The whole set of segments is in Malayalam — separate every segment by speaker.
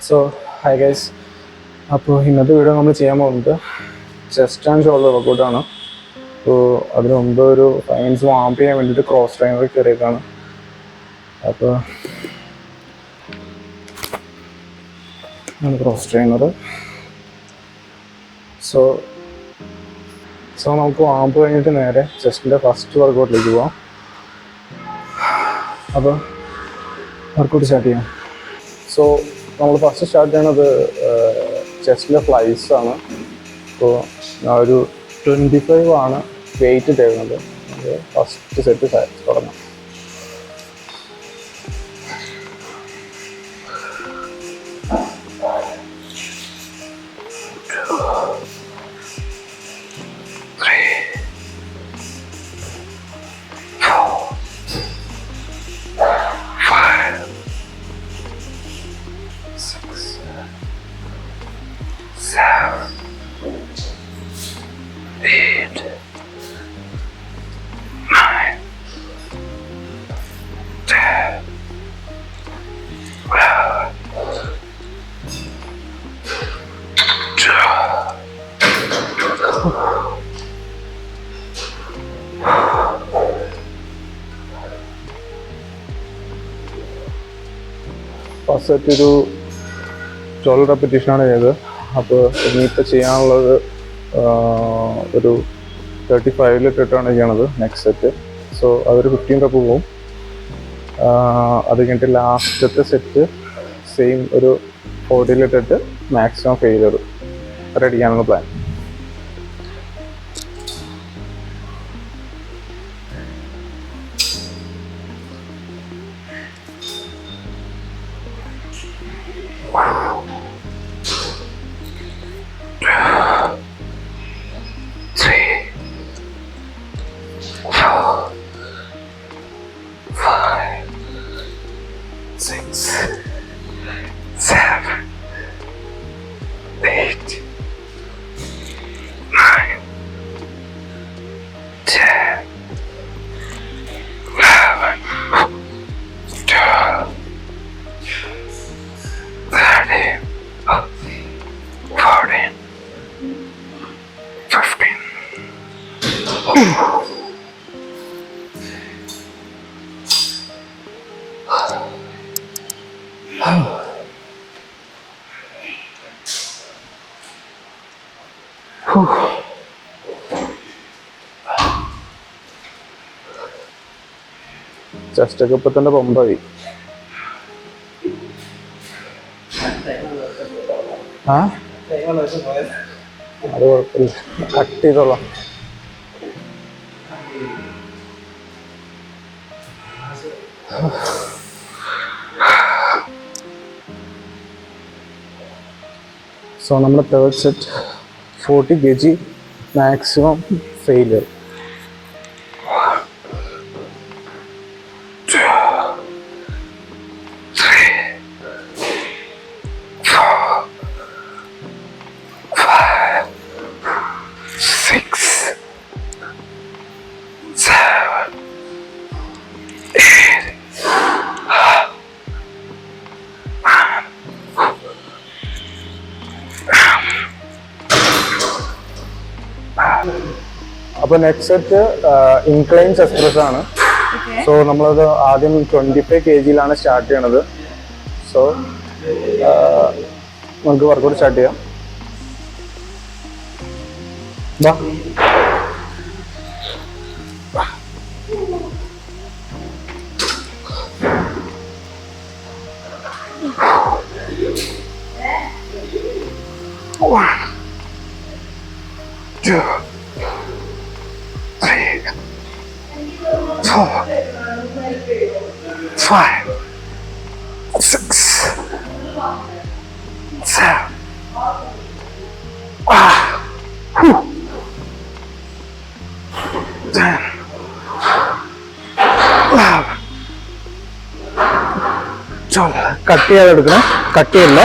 Speaker 1: സോ ഹായ് ഗൈസ്, അപ്പോൾ ഇന്നത്തെ വീഡിയോ നമ്മൾ ചെയ്യാൻ പോകുന്നത് ചെസ്റ്റ് ആൻഡ് ഷോൾഡർ വർക്കൗട്ടാണ്. അപ്പോൾ അതിന് മുമ്പ് ഒരു 5 minutes വാം ചെയ്യാൻ വേണ്ടിയിട്ട് ക്രോസ് ട്രെയിനർ കയറിയേക്കാണ്. അപ്പോൾ ക്രോസ് ട്രെയിനർ. സോ നമുക്ക് വാമ്പ് കഴിഞ്ഞിട്ട് നേരെ ചെസ്റ്റിൻ്റെ ഫസ്റ്റ് വർക്കൗട്ടിലേക്ക് പോവാം. അപ്പോൾ വർക്കൗട്ട് സ്റ്റാർട്ട് ചെയ്യാം. സോ നമ്മൾ ഫസ്റ്റ് സ്റ്റാർട്ട് ചെയ്യണത് ചെസ്റ്റിലെ ഫ്ലൈസ് ആണ്. അപ്പോൾ ഞാൻ ഒരു 25 ആണ് വെയിറ്റ് തരുന്നത്. ഫസ്റ്റ് സെറ്റ് തുടങ്ങാം. ഫസ്റ്റ് സെറ്റ് ഒരു 12 റെപ്പിറ്റേഷനാണ് ചെയ്തത്. അപ്പോൾ ഇനിയിപ്പോൾ ചെയ്യാനുള്ളത് ഒരു 35 ഇട്ടിട്ടാണ് ചെയ്യണത് നെക്സ്റ്റ് സെറ്റ്. സോ അതൊരു 15 റെപ്പ് പോവും. അത് കഴിഞ്ഞിട്ട് ലാസ്റ്റത്തെ സെറ്റ് സെയിം ഒരു 40 ഇട്ടിട്ട് മാക്സിമം ഫെയിലർ റെഡിയാണെന്ന് പ്ലാൻ. ചെസ്റ്റൊക്കെ ഇപ്പൊ തന്നെ പമ്പായി. അത് കുഴപ്പമില്ല, കട്ട് ചെയ്തോളാം. സോ നമ്മുടെ third set 40 kg maximum failure. അപ്പോൾ next set incline chest press ആണ്. സോ നമ്മളത് ആദ്യം 25 kg സ്റ്റാർട്ട് ചെയ്യണത്. സോ നമുക്ക് വർക്കൗട്ട് സ്റ്റാർട്ട് ചെയ്യാം. One, 2, 3, 4, 5, 6, 7. കട്ട് ചെയ്യാതെ എടുക്കണം, കട്ട് ചെയ്യല്ലേ,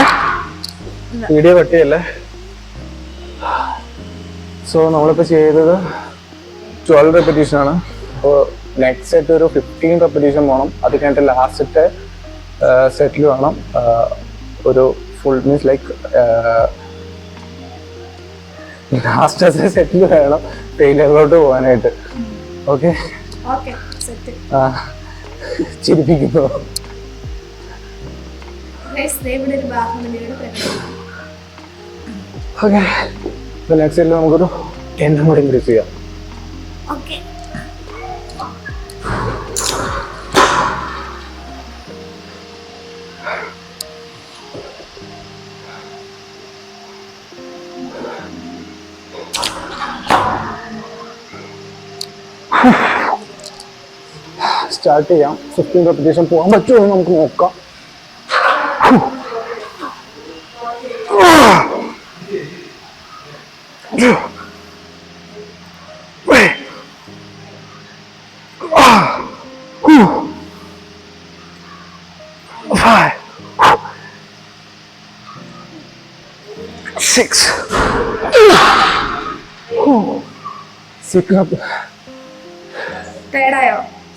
Speaker 1: വീഡിയോ കട്ട് ചെയ്യല്ലേ. സോ നമ്മളിപ്പോൾ ചെയ്തത് 12 റെപ്പിറ്റേഷൻ ആണ്. അപ്പോൾ നെക്സ്റ്റ് സെറ്റ് ഒരു 15 റെപ്പിറ്റേഷൻ വേണം. അത് കഴിഞ്ഞിട്ട് ലാസ്റ്റത്തെ സെറ്റിൽ വേണം ഒരു ഫുൾ മീൻസ് ലൈക്ക് ലാസ്റ്റ് സെറ്റിൽ വേണം ഫെയിലിയറിലോട്ട് പോകാനായിട്ട്. ഓക്കെ, ചിരിപ്പിക്കുന്നു. ഓക്കെ, നെക്സ്റ്റ് സെറ്റിൽ നമുക്കൊരു 10 കൂടി ഇൻക്രീസ് ചെയ്യാം. സ്റ്റാർട്ട് ചെയ്യാം. 15 റെപ്പിറ്റേഷൻ പോകാൻ പറ്റുമോ എന്ന് നമുക്ക് നോക്കാം.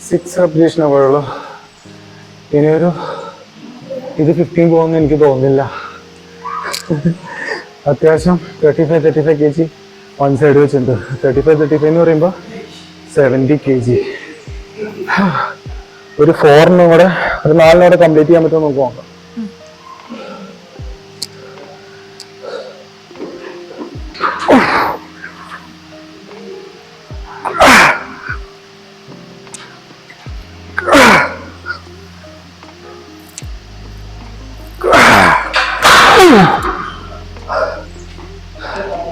Speaker 1: സിക്സ് റെപ്പിറ്റേഷനേ പോയുള്ളൂ. ഇനിയൊരു ഇത് 15 പോകുമെന്ന് എനിക്ക് തോന്നുന്നില്ല. അത്യാവശ്യം 35 kg വൺ സൈഡ് വെച്ചിട്ടുണ്ട്. 35 എന്ന് പറയുമ്പോൾ 70 kg. ഒരു 4 കൂടെ ഒരു 4 കൂടെ കംപ്ലീറ്റ് ചെയ്യാൻ പറ്റുമോ നമുക്ക് നോക്കാം.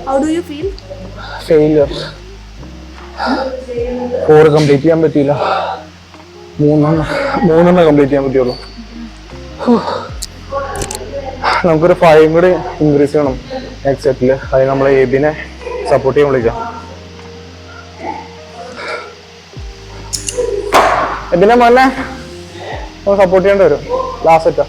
Speaker 2: How do you feel?
Speaker 1: Failure. 4 complete ചെയ്യാൻ പറ്റിയില്ല. 3 കംപ്ലീറ്റ് ചെയ്യാൻ പറ്റുള്ളൂ. നമുക്കൊരു 5 കൂടി ഇൻക്രീസ് ചെയ്യണം നെക്സ്റ്റ് സെറ്റിൽ. അത് നമ്മളെ എബിനെ സപ്പോർട്ട് ചെയ്യാൻ വിളിക്കാം. എബിനെ മോനെ സപ്പോർട്ട് ചെയ്യേണ്ടി വരും ലാസ്റ്റ് സെറ്റാ.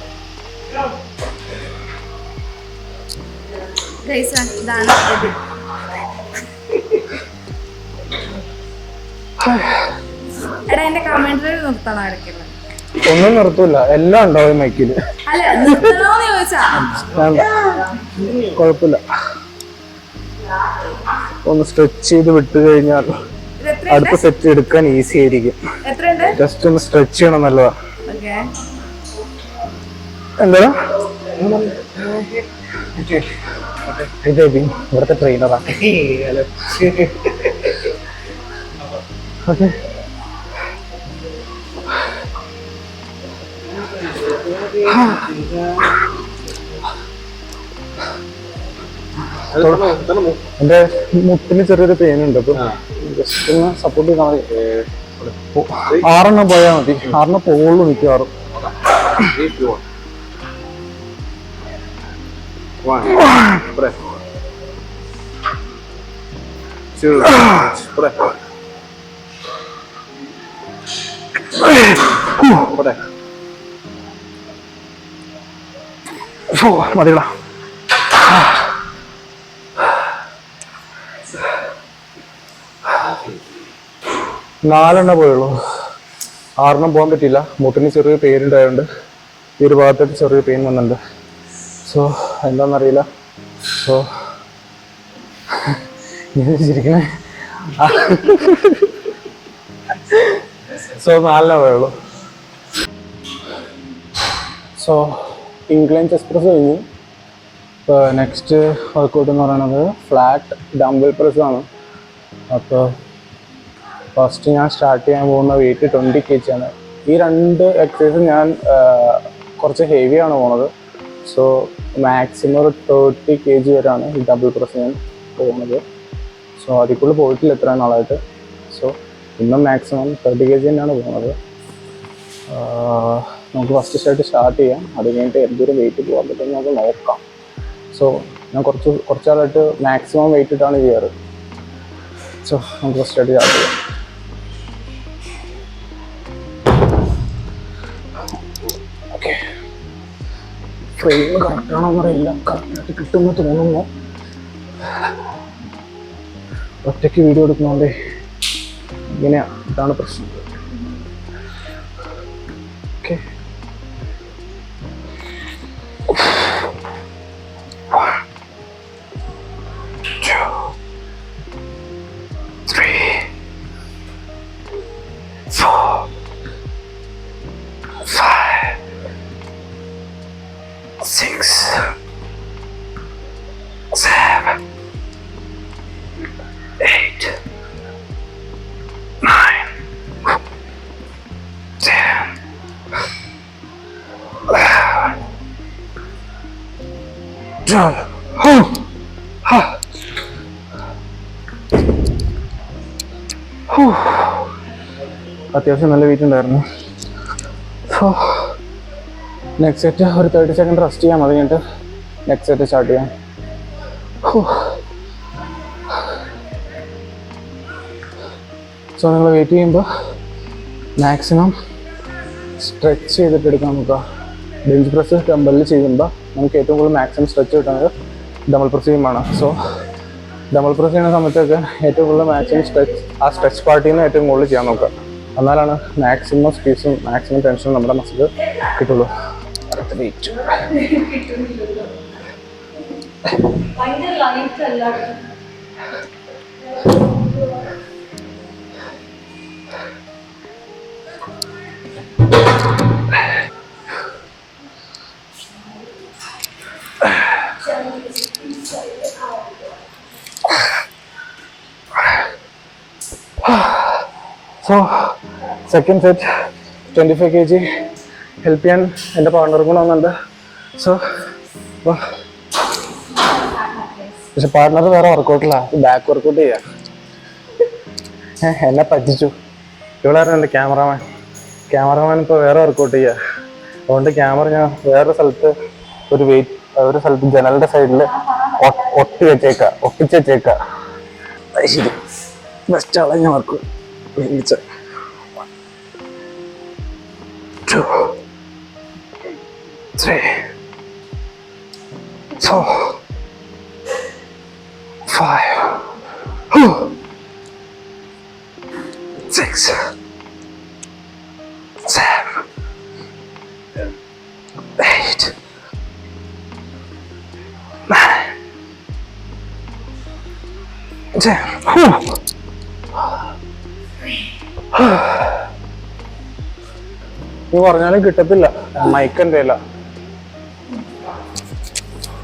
Speaker 1: ഒന്നും നിർത്തൂല, എല്ലാം ഉണ്ടാവും മൈക്കില്. കുഴപ്പമില്ല, ഒന്ന് സ്ട്രെച്ച് ചെയ്ത് വിട്ട് കഴിഞ്ഞാൽ അടുത്ത സെറ്റ് എടുക്കാൻ ഈസി ആയിരിക്കും. ജസ്റ്റ് ഒന്ന് സ്ട്രെച്ച് ചെയ്യണം, നല്ലതാ. എന്താ ഇവിടുത്തെ ട്രെയിനറാ. ഓക്കെ, എന്റെ മുട്ടിന് ചെറിയൊരു പെയിൻ ഉണ്ട്. അപ്പൊ ജസ്റ്റ് ഒന്ന് സപ്പോർട്ട് ചെയ്താൽ മതി. 6 പോയാൽ മതി. 6 പോകുള്ളൂ മിക്കവാറും.
Speaker 3: 1 breath. 2 breath. breath.
Speaker 1: മതികളാ. നാലെണ്ണം പോയുള്ളൂ. 6 പോകാൻ പറ്റിയില്ല. മുട്ടിന് ചെറിയ പെയിൻ ഉണ്ടായതുകൊണ്ട് ഈ ഒരു ഭാഗത്തായിട്ട് ചെറിയ പെയിൻ വന്നിട്ടുണ്ട്. സോ എന്താണെന്നറിയില്ല. സോ ചിരിക്കണേ. സോ 4 പോയുള്ളൂ. സോ ഇൻക്ലൈൻ ചെസ്റ്റ് പ്രസ് കഴിഞ്ഞു. ഇപ്പോൾ നെക്സ്റ്റ് വർക്കൗട്ട് എന്ന് പറയുന്നത് ഫ്ലാറ്റ് ഡംബൽ പ്രസ് ആണ്. അപ്പോൾ ഫസ്റ്റ് ഞാൻ സ്റ്റാർട്ട് ചെയ്യാൻ പോകുന്ന വെയിറ്റ് 20 kg ആണ്. ഈ 2 എക്സസൈസ് ഞാൻ കുറച്ച് ഹെവിയാണ് പോകുന്നത്. സോ മാക്സിമം ഒരു 30 kg വരെയാണ് ഈ ഡബിൾ പ്രസ് ഞാൻ പോകുന്നത്. സോ അതിക്കുള്ളിൽ പോയിട്ടില്ല എത്ര നാളായിട്ട്. സോ ഇന്നും മാക്സിമം 30 kg തന്നെയാണ് പോകുന്നത്. നമുക്ക് ഫസ്റ്റ് സ്റ്റാർട്ട് ചെയ്യാം. അത് കഴിഞ്ഞിട്ട് എന്തൊരു വെയിറ്റ് പോകാൻ പറ്റും നമുക്ക് നോക്കാം. സോ ഞാൻ കുറച്ചാളായിട്ട് മാക്സിമം വെയിറ്റ് ഇട്ടാണ് ചെയ്യാറ്. സോ നമുക്ക് ഫസ്റ്റ് സ്റ്റാർട്ട് ചെയ്യാം. ഓക്കെ, ഫ്രെയിം കറക്റ്റാണോ എന്നറിയില്ല. കറക്റ്റായിട്ട് കിട്ടുമെന്ന് തോന്നുന്നു. ഒറ്റയ്ക്ക് വീഡിയോ എടുക്കുന്നോണ്ടേ ഇങ്ങനെയാണ്, ഇതാണ് പ്രശ്നം. ഓക്കെ, 6, 7, 8, 9, 10, 11, 12. അത്യാവശ്യം നല്ല വെയിറ്റ് ഉണ്ടായിരുന്നു. സോ നെക്സ്റ്റ് സെറ്റ് ഒരു 30 സെക്കൻഡ് റെസ്റ്റ് ചെയ്യാം. അത് കഴിഞ്ഞിട്ട് നെക്സ്റ്റ് സെറ്റ് സ്റ്റാർട്ട് ചെയ്യാം. സോ നിങ്ങൾ വെയിറ്റ് ചെയ്യുമ്പോൾ മാക്സിമം സ്ട്രെച്ച് ചെയ്തിട്ട് എടുക്കാൻ നോക്കുക. ബെഞ്ച് പ്രസ് ഡംബലിൽ ചെയ്യുമ്പോൾ നമുക്ക് ഏറ്റവും കൂടുതൽ മാക്സിമം സ്ട്രെച്ച് കിട്ടുന്നത് ഡബിൾ പ്രസ് ചെയ്യുമ്പോഴാണ്. സോ ഡബിൾ പ്രസ് ചെയ്യുന്ന സമയത്തൊക്കെ ഏറ്റവും കൂടുതൽ മാക്സിമം സ്ട്രെച്ച് പാർട്ടിൽ നിന്ന് ഏറ്റവും കൂടുതൽ ചെയ്യാൻ നോക്കുക. എന്നാലാണ് മാക്സിമം സ്പീസും മാക്സിമം ടെൻഷനും നമ്മുടെ മസിൽ കിട്ടുള്ളൂ. അടുത്ത weight so second set 25 kg help ചെയ്യാൻ എൻ്റെ പാർട്ണറും കൂടെ വന്നിട്ടുണ്ട്. സോ പക്ഷെ പാർട്ണർ വേറെ വർക്കൗട്ടില്ല, ബാക്ക് വർക്കൗട്ട് ചെയ്യാം. എന്നെ പറ്റിച്ചു. ഇവളായിരുന്നു എൻ്റെ ക്യാമറമാൻ ഇപ്പോൾ വേറെ വർക്കൗട്ട് ചെയ്യുക. അതുകൊണ്ട് ക്യാമറ ഞാൻ വേറെ സ്ഥലത്ത് ഒരു സ്ഥലത്ത് ജനലിൻ്റെ സൈഡിൽ ഒട്ടിച്ച് വെച്ചേക്കാം. ശരി, ബെസ്റ്റ് ആളെ ഞാൻ വർക്ക് വിളിച്ച 2, 3, 4, 5, 6, 7, 8, 9, 10. നീ പറഞ്ഞാലും കിട്ടത്തില്ല, മൈക്കെന്റെ ഇല്ല.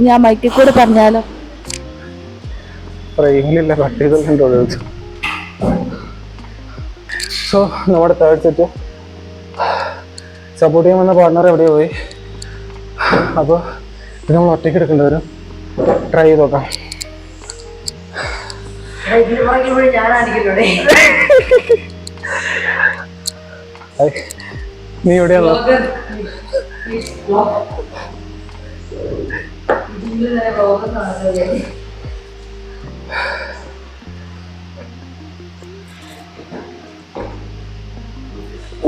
Speaker 2: ഞാൻ മൈക്കിൽ കൂടെ പറഞ്ഞാലോ?
Speaker 1: ഫ്രെയിമിലില്ല, കട്ട് ചെയ്തിട്ടുണ്ട്. സോ നമ്മുടെ തേർഡ് സെറ്റ് സപ്പോർട്ട് ചെയ്യാൻ വന്ന പാർട്ണർ എവിടെ പോയി? അപ്പോൾ ഇത് നമ്മൾ ഒറ്റയ്ക്ക് എടുക്കേണ്ടി വരും. ട്രൈ ചെയ്ത് നോക്കാം. നീ എവിടെയാണോ?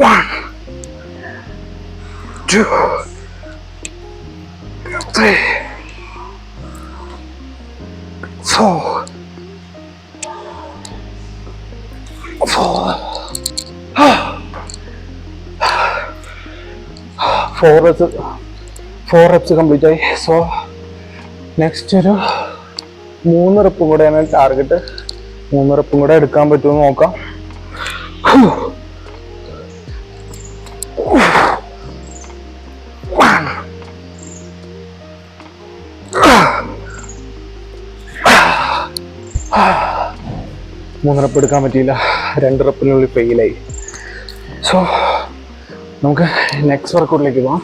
Speaker 1: One, 2, 3, 4, 4 reps കംപ്ലീറ്റ് ആയി. സോ നെക്സ്റ്റ് ഒരു 3 റെപ്പും കൂടെയാണ് ടാർഗറ്റ്. 3 റെപ്പും കൂടെ എടുക്കാൻ പറ്റുമെന്ന് നോക്കാം. മൂന്ന് റെപ്പ് എടുക്കാൻ പറ്റിയില്ല, 2 റെപ്പിനുള്ളിൽ ഫെയിലായി. സോ നമുക്ക് നെക്സ്റ്റ് വർക്കൗട്ടിലേക്ക് പോകാം.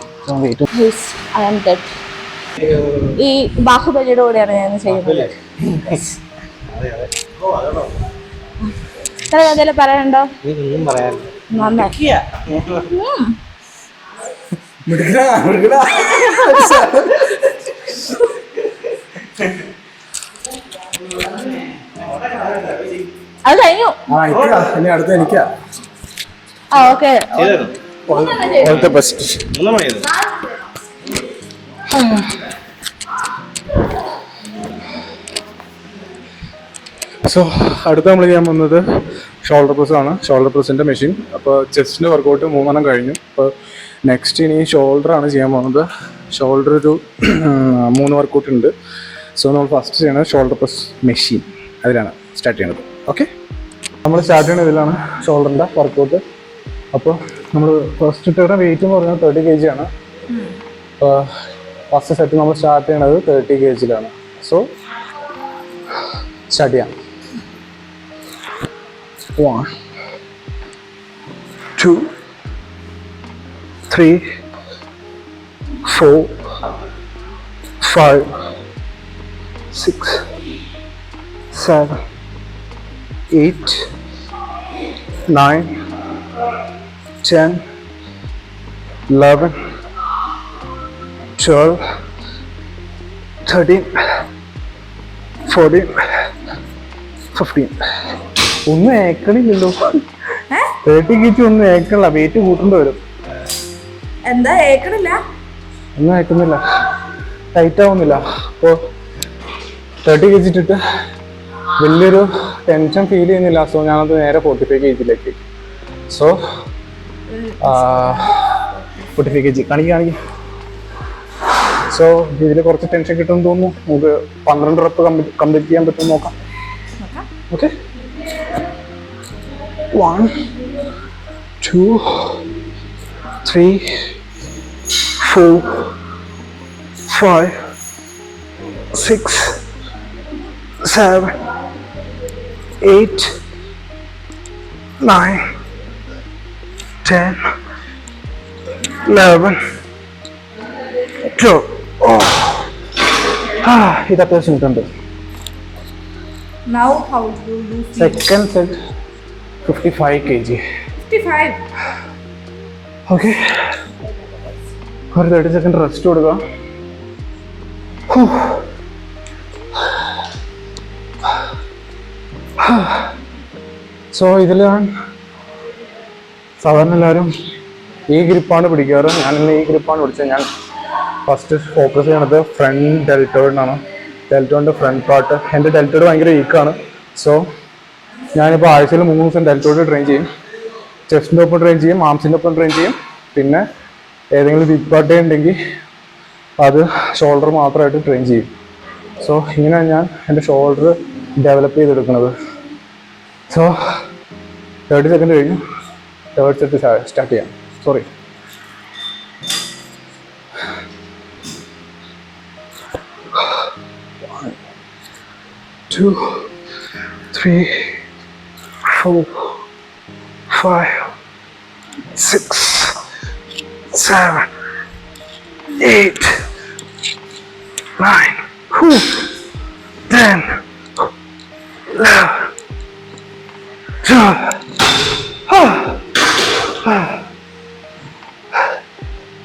Speaker 2: ഈ ബാഹുബലിയുടെ കൂടെയാണ് ഞാൻ ചെയ്യുന്നത്. എന്തെങ്കിലും പറയാനുണ്ടോ? നന്നായി. അത് കഴിഞ്ഞു.
Speaker 1: അടുത്ത എനിക്കാ.
Speaker 2: ഓക്കെ,
Speaker 1: സോ അടുത്ത നമ്മൾ ചെയ്യാൻ പോകുന്നത് ഷോൾഡർ പ്രസ് ആണ്. ഷോൾഡർ പ്രസിൻ്റെ മെഷീൻ. അപ്പോൾ ചെസ്റ്റിൻ്റെ വർക്കൗട്ട് 3 കഴിഞ്ഞു. അപ്പോൾ നെക്സ്റ്റ് ഇനി ഷോൾഡർ ആണ് ചെയ്യാൻ പോകുന്നത്. ഷോൾഡർ ഒരു 3 വർക്കൗട്ട് ഉണ്ട്. സോ നമ്മൾ ഫസ്റ്റ് ചെയ്യണത് ഷോൾഡർ പ്രസ് മെഷീൻ, അതിലാണ് സ്റ്റാർട്ട് ചെയ്യണത്. ഓക്കെ, നമ്മൾ സ്റ്റാർട്ട് ചെയ്യുന്ന ഇതിലാണ് ഷോൾഡറിൻ്റെ വർക്കൗട്ട്. അപ്പോൾ നമ്മൾ ഫസ്റ്റ് ഇട്ട വെയിറ്റ് എന്ന് പറഞ്ഞാൽ 30 kg ആണ്. ഫസ്റ്റ് സെറ്റ് നമ്മൾ സ്റ്റാർട്ട് ചെയ്യണത് 30 kg. സോ സ്റ്റാർട്ട് ചെയ്യാം. 1 2 3 4 5 6 7 8 9 10 11 12 13 14 15. ഒന്നും ഏക്കണില്ലല്ലോ. 30 kg ഒന്നും ഏക്കണില്ല, വെയിറ്റ് കൂട്ടേണ്ടി വരും.
Speaker 2: എന്താ ഏക്കണില്ല?
Speaker 1: ഒന്നും ഏക്കുന്നില്ല, ടൈറ്റ് ആവുന്നില്ല. അപ്പോൾ 30 kg ഇട്ടിട്ട് വലിയൊരു ടെൻഷൻ ഫീൽ ചെയ്യുന്നില്ല. സോ ഞാനത് നേരെ 45 kg. സോ 45 kg കാണിക്കും. സോ ഇതിൽ കുറച്ച് ടെൻഷൻ കിട്ടുമെന്ന് തോന്നുന്നു. നമുക്ക് 12 റെപ്പ് കംപ്ലീറ്റ് ചെയ്യാൻ പറ്റുമെന്ന് നോക്കാം. ഓക്കെ, 1 2 3 4 5 6 7 8 9 10 11 12. ഇത് അത്യാവശ്യം കിട്ടുന്നുണ്ട്.
Speaker 2: Now how do you feel?
Speaker 1: Second set 55 kg.
Speaker 2: 55.
Speaker 1: Okay, ഒരു 30 സെക്കൻഡ് റെസ്റ്റ് കൊടുക്കുക. സോ ഇതിൽ ഞാൻ സാധാരണ എല്ലാവരും ഈ ഗ്രിപ്പാണ് പിടിക്കാറ്. ഞാനിന്ന് ഈ ഗ്രിപ്പാണ് പിടിച്ചത്. ഞാൻ ഫസ്റ്റ് ഫോക്കസ് ചെയ്യണത് ഫ്രണ്ട് ഡെൽറ്റോയിഡാണ്. ഡെൽറ്റോയിൻ്റെ ഫ്രണ്ട് പാർട്ട്. എൻ്റെ ഡെൽറ്റോയിഡ് ഭയങ്കര വീക്കാണ്. സോ ഞാനിപ്പോൾ ആഴ്ചയിൽ 3 ദിവസം ഡെൽറ്റോയിഡ് ട്രെയിൻ ചെയ്യും. ചെസ്റ്റിൻ്റെ ഒപ്പം ട്രെയിൻ ചെയ്യും, ആംസിൻ്റെ ഒപ്പം ട്രെയിൻ ചെയ്യും. പിന്നെ ഏതെങ്കിലും വീക്ക് പാർട്ടേ ഉണ്ടെങ്കിൽ അത് ഷോൾഡർ മാത്രമായിട്ട് ട്രെയിൻ ചെയ്യും. സോ ഇങ്ങനെയാണ് ഞാൻ എൻ്റെ ഷോൾഡർ ഡെവലപ്പ് ചെയ്തെടുക്കുന്നത്. സോ 30 സെക്കൻഡ് കഴിഞ്ഞു. തേർഡ് സെറ്റ് സ്റ്റാർട്ട് ചെയ്യാം. സോറി, 1 2 3 4 5 6 7 8 9 10 11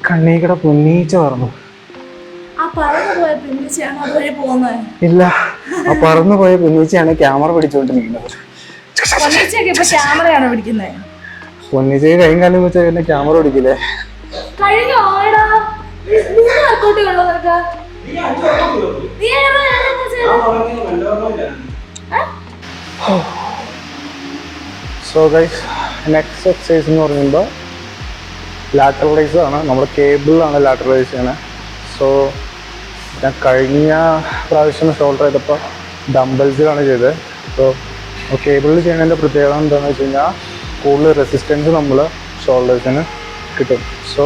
Speaker 1: കണ്ണീക്കട പൊന്നീച്ച പറഞ്ഞു.
Speaker 2: ആ പറന്നു പോയ പിന്നിച്ചാണ് അതുവരെ പോകുന്നത്.
Speaker 1: ഇല്ല, ആ പറന്നു പോയ പൊന്നീച്ചയാണ് ക്യാമറ പിടിച്ചുകൊണ്ടിരിക്കുന്നത്.
Speaker 2: പൊന്നിച്ചൊക്കെ ഇപ്പൊ ക്യാമറയാണ് പിടിക്കുന്നത്.
Speaker 1: പൊന്നീച്ചയ്ക്ക് കൈയും കാലം വെച്ചാൽ പിന്നെ ക്യാമറ പിടിക്കില്ലേ?
Speaker 2: കഴിഞ്ഞോ എടാ? മൂന്ന് വർക്കൗട്ടേ ഉള്ളൂ നിനക്ക്. നീ ഏതാ ചെയ്തത്?
Speaker 1: സോ ഗൈസ്, നെക്സ്റ്റ് എക്സസൈസ് എന്ന് പറയുമ്പോൾ ലാറ്ററലൈസ് ആണ്. നമ്മൾ കേബിളിലാണ് ലാറ്ററലൈസ് ചെയ്യണത്. സോ ഞാൻ കഴിഞ്ഞ പ്രാവശ്യം ഷോൾഡർ ചെയ്തപ്പോൾ ഡംബൽസിലാണ് ചെയ്തത്. സോ കേബിളിൽ ചെയ്യുന്നതിൻ്റെ പ്രത്യേകത എന്താണെന്ന് വെച്ച് കഴിഞ്ഞാൽ കൂടുതൽ റെസിസ്റ്റൻസ് നമ്മൾ ഷോൾഡേഴ്സിന് കിട്ടും. സോ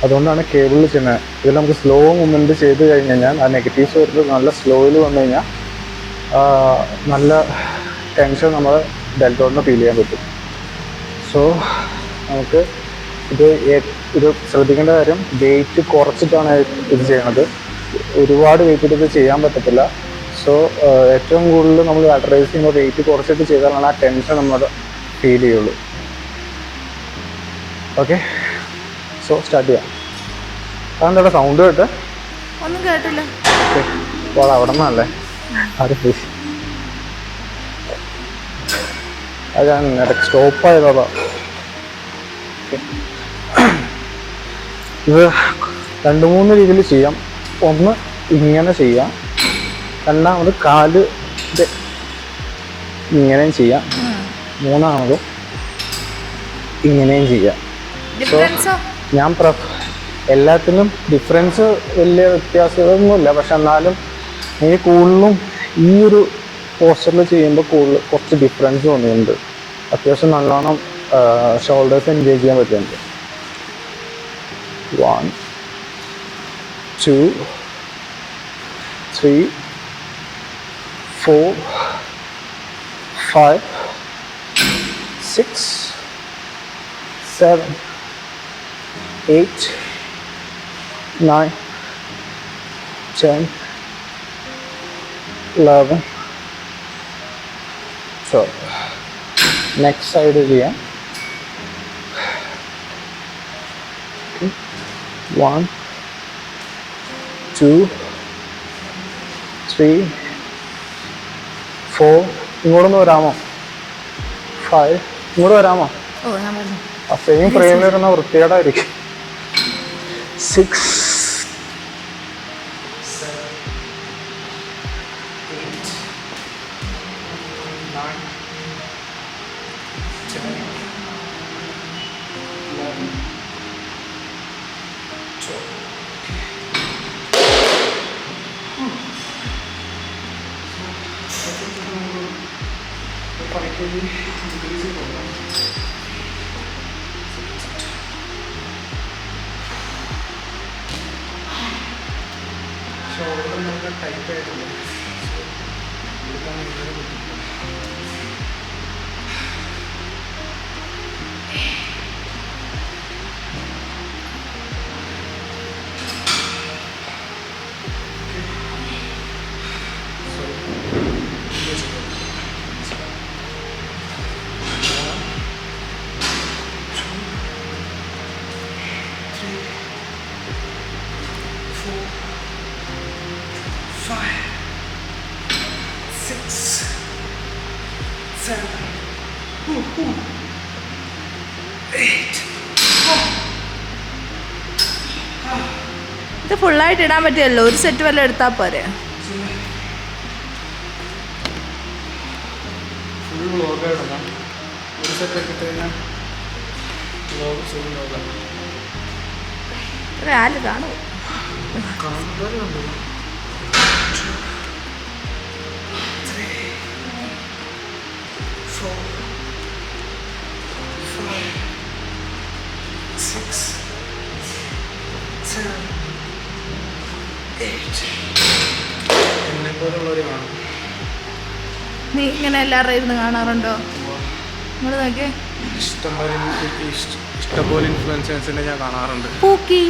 Speaker 1: അതുകൊണ്ടാണ് കേബിളിൽ ചെയ്യുന്നത്. ഇതിൽ നമുക്ക് സ്ലോ മൂവ്മെൻറ്റ് ചെയ്ത് കഴിഞ്ഞ് കഴിഞ്ഞാൽ ആ നെഗറ്റീവ്സ് വരുന്നത് നല്ല സ്ലോയിൽ വന്നു കഴിഞ്ഞാൽ നല്ല ടെൻഷൻ നമ്മൾ ഡെൽറ്റോയിഡിന് ഫീൽ ചെയ്യാൻ പറ്റും. സോ നമുക്ക് ഇത് ശ്രദ്ധിക്കേണ്ട കാര്യം, വെയിറ്റ് കുറച്ചിട്ടാണ് ഇത് ചെയ്യണത്. ഒരുപാട് വെയിറ്റ് എടുത്ത് ചെയ്യാൻ പറ്റത്തില്ല. സോ ഏറ്റവും കൂടുതൽ നമ്മൾ ലാറ്ററലൈസ് ചെയ്യുമ്പോൾ വെയിറ്റ് കുറച്ചിട്ട് ചെയ്താലാണ് ആ ടെൻഷൻ നമ്മൾ ഫീൽ ചെയ്യുള്ളൂ. ഓക്കെ, സോ സ്റ്റാർട്ട് ചെയ്യാം. അതെന്താ സൗണ്ട് കേട്ട്?
Speaker 2: ഒന്നും കേട്ടില്ല.
Speaker 1: ഓക്കെ, അപ്പോൾ അവിടെ നിന്നല്ലേ അത് ഞാൻ ഇടയ്ക്ക് സ്റ്റോപ്പായതാ. ഇത് 2-3 രീതിയിൽ ചെയ്യാം. ഒന്ന് ഇങ്ങനെ ചെയ്യാം, രണ്ടാമത് കാല് ഇങ്ങനെയും ചെയ്യാം, മൂന്നാമത് ഇങ്ങനെയും ചെയ്യാം. സോ ഞാൻ എല്ലാത്തിനും ഡിഫറൻസ് വലിയ വ്യത്യാസമൊന്നുമില്ല. പക്ഷെ എന്നാലും എനിക്ക് കൂടുതലും ഈ ഒരു പോസ്റ്ററിൽ ചെയ്യുമ്പോൾ കുറച്ച് ഡിഫറൻസ് തോന്നിയിട്ടുണ്ട്. അത്യാവശ്യം നല്ലോണം ഷോൾഡേഴ്സ് എൻഗേജ് ചെയ്യാൻ പറ്റുന്നുണ്ട്. 1 2, 3, 4, 5, 6, 7, 8, 9, 10, 11, 12. നെക്സ്റ്റ് സൈഡ് ചെയ്യാം. 1, 2, 3, 4. ഇങ്ങോട്ടൊന്ന് വരാമോ? 5. ഇങ്ങോട്ട് വരാമോ?
Speaker 2: ഓ ഞാൻ പറഞ്ഞു.
Speaker 1: ആ സെയിം ഫ്രെയിമിലിരുന്ന വൃത്തികേടായിരിക്കും. 6, 7, 8, 9, 10, 11, 12. ടൈപ്പ് ആയിട്ടില്ല.
Speaker 2: ഇത് ഫുള്ളായിട്ട് ഇടാൻ പറ്റിയല്ലോ, ഒരു സെറ്റ് വല്ല എടുത്താൽ പോരെ.
Speaker 1: ഫുൾ വ്ളോഗ് ഇടണം. ഒരു സെറ്റ് ഒക്കെ കഴിഞ്ഞാൽ വ്ളോഗ് ഫുൾ വ്ളോഗാണ്.
Speaker 2: ആര് കാണും?
Speaker 1: കാണുന്നവരുണ്ട്. 4, 5, 6, 7, 8. എന്നെ പോലുള്ളവർ കാണും.
Speaker 2: നീ ഇങ്ങനെ എല്ലാവരുടെ ഇരുന്ന് കാണാറുണ്ടോ? ഇങ്ങോട്ട് നോക്കിയേ.
Speaker 1: ഇഷ്ടംപോലെ ഇൻഫ്ലുവൻസേഴ്സിനെ ഞാൻ കാണാറുണ്ട്.
Speaker 2: പൂക്കി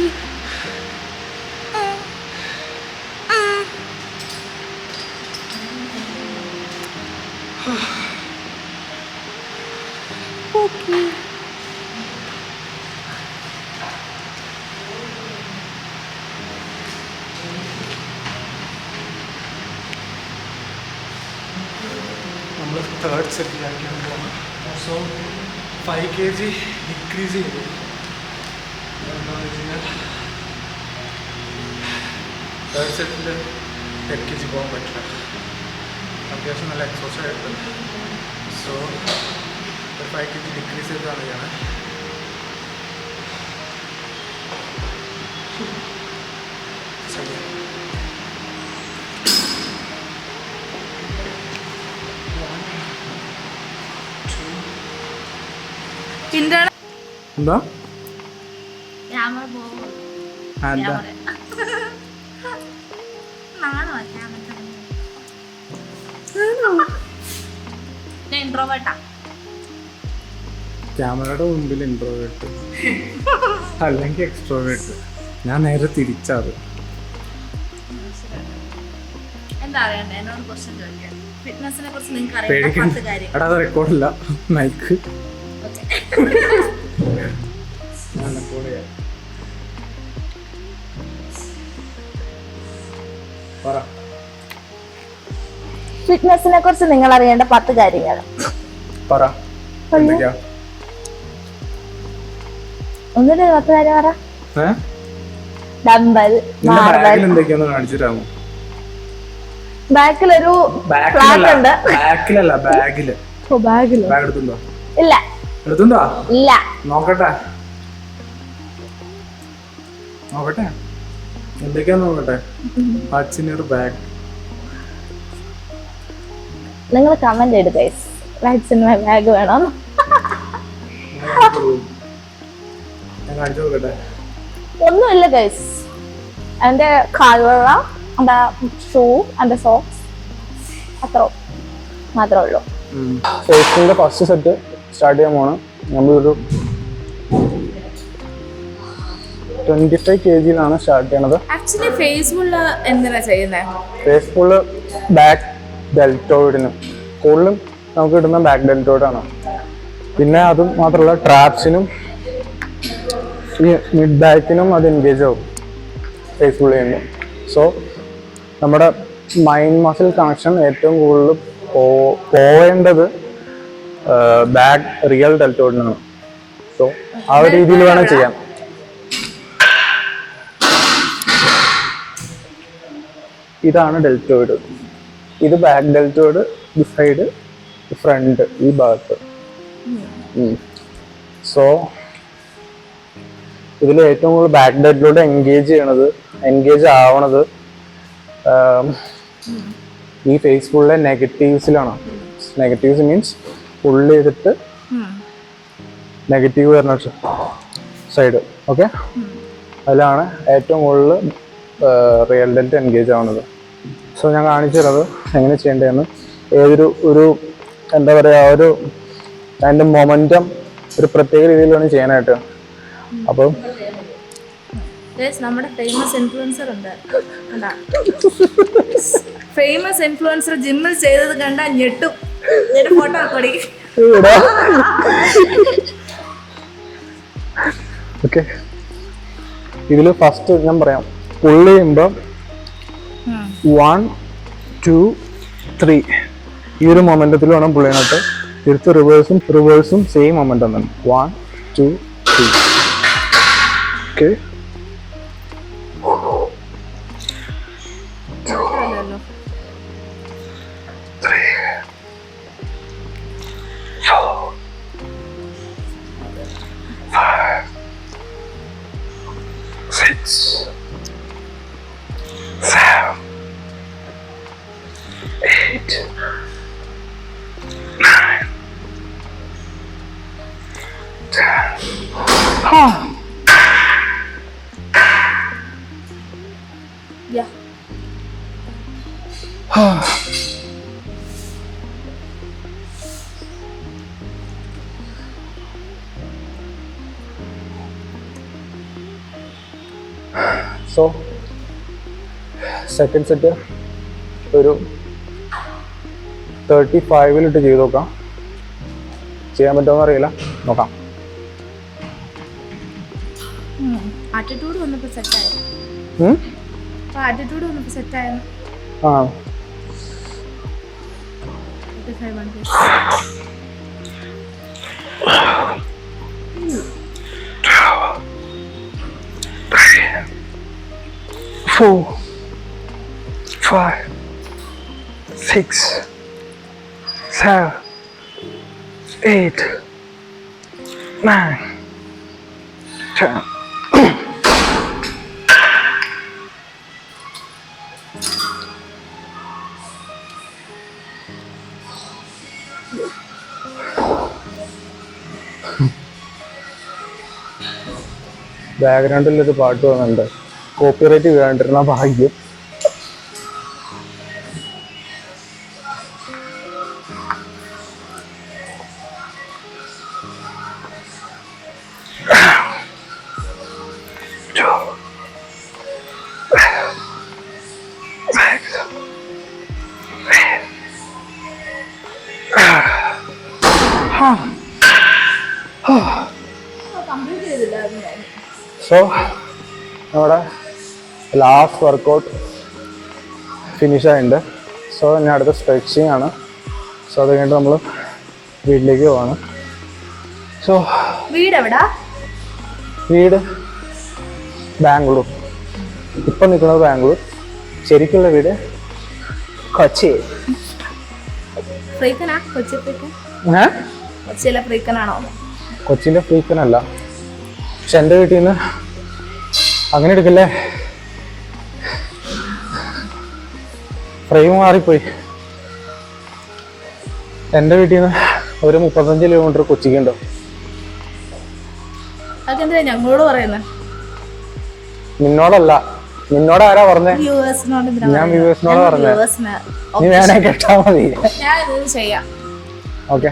Speaker 2: പൂക്കി.
Speaker 1: നമ്മൾ തേർഡ് സെറ്റിലാക്കിയാണ് പോകുന്നത്. സോ 5 kg ഡിക്രീസ് ചെയ്തു. എന്താണെന്ന് വെച്ച് കഴിഞ്ഞാൽ തേർഡ് സെറ്റിൽ 10 kg പോകാൻ പറ്റില്ല. അത്യാവശ്യം നല്ല എക്സോസ്റ്റ് ആയിട്ട്. സോ 5 kg ഡിക്രീസ് ചെയ്താണ് ഞാൻ. എന്താ ക്യാമറയുടെ മുമ്പിൽ ഇൻട്രോവേർട്ട് അല്ലെങ്കിൽ എക്സ്ട്രോവേർട്ട്. ഞാൻ നേരെ തിരിച്ചാറ്.
Speaker 2: എന്താ അറിയണ്ടേ? എന്നോട് ക്വസ്റ്റ്യൻ ചോദിക്കാം. ഫിറ്റ്നസിനെ കുറിച്ച് നിങ്ങൾക്ക്
Speaker 1: പേടിക്കണ്ട.
Speaker 2: അറിയാം.
Speaker 1: എടാ അത് റെക്കോർഡില്ല. മൈക്ക് ഞാൻ റെക്കോർഡ് ചെയ്യാം. പറ.
Speaker 2: ഫിറ്റ്നസിനെ കുറിച്ച് നിങ്ങൾ അറിയേണ്ട 10 കാര്യങ്ങൾ
Speaker 1: പറ. എന്തൊക്കെയാ?
Speaker 2: ഒന്നിട്ട് 10 കാര്യം പറ. ഡംബൽ,
Speaker 1: ബാഗിൽ
Speaker 2: മാർബൽ.
Speaker 1: എന്തൊക്കെയാന്ന് കാണിച്ചിട്ടാമോ?
Speaker 2: ബാക്കിലൊരു ഫ്ലാറ്റ് ഉണ്ട്.
Speaker 1: ബാക്കിലല്ല, ബാഗില്.
Speaker 2: ഓ ബാഗിലോ?
Speaker 1: ബാഗ് എടുത്തുണ്ടോ?
Speaker 2: ഇല്ല.
Speaker 1: എടുത്തുണ്ടോ?
Speaker 2: ഇല്ല.
Speaker 1: നോക്കട്ടെ എന്തൊക്കെയാന്ന് നോക്കട്ടെ. അച്ഛനൊരു ബാഗ്.
Speaker 2: നിങ്ങൾ കമന്റ് ചെയ്ത് ഗൈസ്, വാക്സിന് ബാഗ് വേണം.
Speaker 1: ഞാൻ കാണിച്ചു നോക്കട്ടെ.
Speaker 2: ഒന്നുമില്ല guys.
Speaker 4: and the collar and the shoe and the socks. അത്രോ മാത്രമേ ഉള്ളൂ.
Speaker 1: ഫേസിന്റെ ഫസ്റ്റ് സെറ്റ് സ്റ്റാർട്ട് ചെയ്യാൻ പോകണം. നമ്മളൊരു 25 kg സ്റ്റാർട്ട് ചെയ്യണത്.
Speaker 2: ആക്ച്വലി ഫേസ് ഫുള്ള് എന്തിനാ ചെയ്യുന്നത്?
Speaker 1: ഫേസ് ഫുള്ള് ബാക്ക് ഡെൽറ്റോയിഡിനും കൂടുതലും നമുക്ക് കിട്ടുന്ന ബാക്ക് ഡെൽറ്റോയിഡാണ്. പിന്നെ അതും മാത്രമല്ല ട്രാപ്സിനും ഈ മിഡ് ബാക്കിനും അത് എൻഗേജ് ആവും ഫേസ് ഫുൾ ചെയ്യുമ്പോൾ. സോ നമ്മുടെ മൈൻഡ് മസിൽ കണക്ഷൻ ഏറ്റവും കൂടുതൽ പോവേണ്ടത് ബാക്ക് റിയൽ ഡെൽറ്റോയിഡിനാണ്. സോ ആ ഒരു രീതിയിൽ വേണം ചെയ്യാൻ. ഇതാണ് ഡെൽറ്റോയിഡ്, ഇത് ബാക്ക് ഡെൽറ്റോയിഡ്, ഈ സൈഡ് ഫ്രണ്ട് ഈ ഭാഗത്ത്. സോ ഇതിൽ ഏറ്റവും കൂടുതൽ ബാക്ക് ഡെൽറ്റോയിഡ് എൻഗേജ് ആവണത് ഈ ഫേസ് ഫുള്ളിലെ നെഗറ്റീവ്സിലാണ്. നെഗറ്റീവ്സ് മീൻസ് ഫുള്ള് ചെയ്തിട്ട് നെഗറ്റീവ് വരുന്ന സൈഡ്. ഓക്കെ, അതിലാണ് ഏറ്റവും കൂടുതൽ റിയൽ ഡെൽറ്റ എൻഗേജ് ആവുന്നത്. സോ ഞാൻ കാണിച്ചു തരുന്നത് എങ്ങനെ ചെയ്യേണ്ടതെന്ന്. ഒരു എന്താ പറയുക, അതിൻ്റെ മൊമെൻറ്റം ഒരു പ്രത്യേക രീതിയിൽ വേണം ചെയ്യാനായിട്ട്. അപ്പം
Speaker 2: നമ്മുടെ ഫേമസ് ഇൻഫ്ലുവൻസർ ഉണ്ട്, ഫേമസ് ഇൻഫ്ലുവൻസർ ജിമ്മിൽ ചെയ്തത് കണ്ടാ ഞെട്ടും. ഫോട്ടോ കൂടി.
Speaker 1: ഓക്കെ, ഇതിൽ ഫസ്റ്റ് ഞാൻ പറയാം. പുള്ളി ചെയ്യുമ്പോൾ 1 2 3 ഈ ഒരു മൊമെന്റത്തിൽ വേണം പുള്ളിനായിട്ട്. തിരിച്ച് റിവേഴ്സും സെയിം മൊമെന്റം തന്നെ. 1 2 3. Okay,
Speaker 2: Yeah.
Speaker 1: So second set ഒരു 35-ലിട്ട് ചെയ്ത് നോക്കാം. ചെയ്യാൻ പറ്റുമോ അറിയില്ല, നോക്കാം.
Speaker 2: ആറ്റിറ്റ്യൂഡ് വന്നപ്പോൾ സെറ്റായി. ആറ്റിറ്റ്യൂഡ് വന്നപ്പോൾ സെറ്റായി.
Speaker 1: ആ 4 5 6 7 8 9 10. ബാക്ക്ഗ്രൗണ്ടിലൊരു പാട്ട് വന്നിട്ടുണ്ട്. കോപ്പിറൈറ്റ് വീഴാണ്ടിരുന്ന ഭാഗ്യം. സോ നമ്മുടെ ലാസ്റ്റ് വർക്കൗട്ട് ഫിനിഷ് ആയിട്ടുണ്ട്. സോ ഇനി അടുത്ത സ്ട്രെച്ചിങ് ആണ്. സോ അത് കഴിഞ്ഞിട്ട് നമ്മൾ വീട്ടിലേക്ക് പോവാണ്. സോ വീട് ബാംഗ്ലൂർ. ഇപ്പം നിൽക്കുന്നത് ബാംഗ്ലൂർ. ശരിക്കുള്ള വീട് കൊച്ചി. കൊച്ചിയിലെ ഫ്രീക്കനല്ല, പക്ഷെ എൻ്റെ വീട്ടിൽ നിന്ന് അങ്ങനെ എടുക്കല്ലേ, ഫ്രെയിം മാറിപ്പോയി. എൻ്റെ വീട്ടിൽ നിന്ന് ഒരു 35 കിലോമീറ്റർ കൊച്ചിക്കുണ്ടോ.
Speaker 2: ഞങ്ങളോട് പറയുന്നത്
Speaker 1: നിന്നോടല്ല, നിന്നോട് ആരാ പറഞ്ഞേ?
Speaker 2: വ്യൂവേഴ്സിനോട്
Speaker 1: ഞാൻ വ്യൂവേഴ്സിനോട് പറഞ്ഞേ
Speaker 2: വ്യൂവേഴ്സിന്
Speaker 1: നീ വേണേ കേട്ടാ മതി.
Speaker 2: ഞാൻ ഇത് ചെയ്യാം.
Speaker 1: ഓക്കെ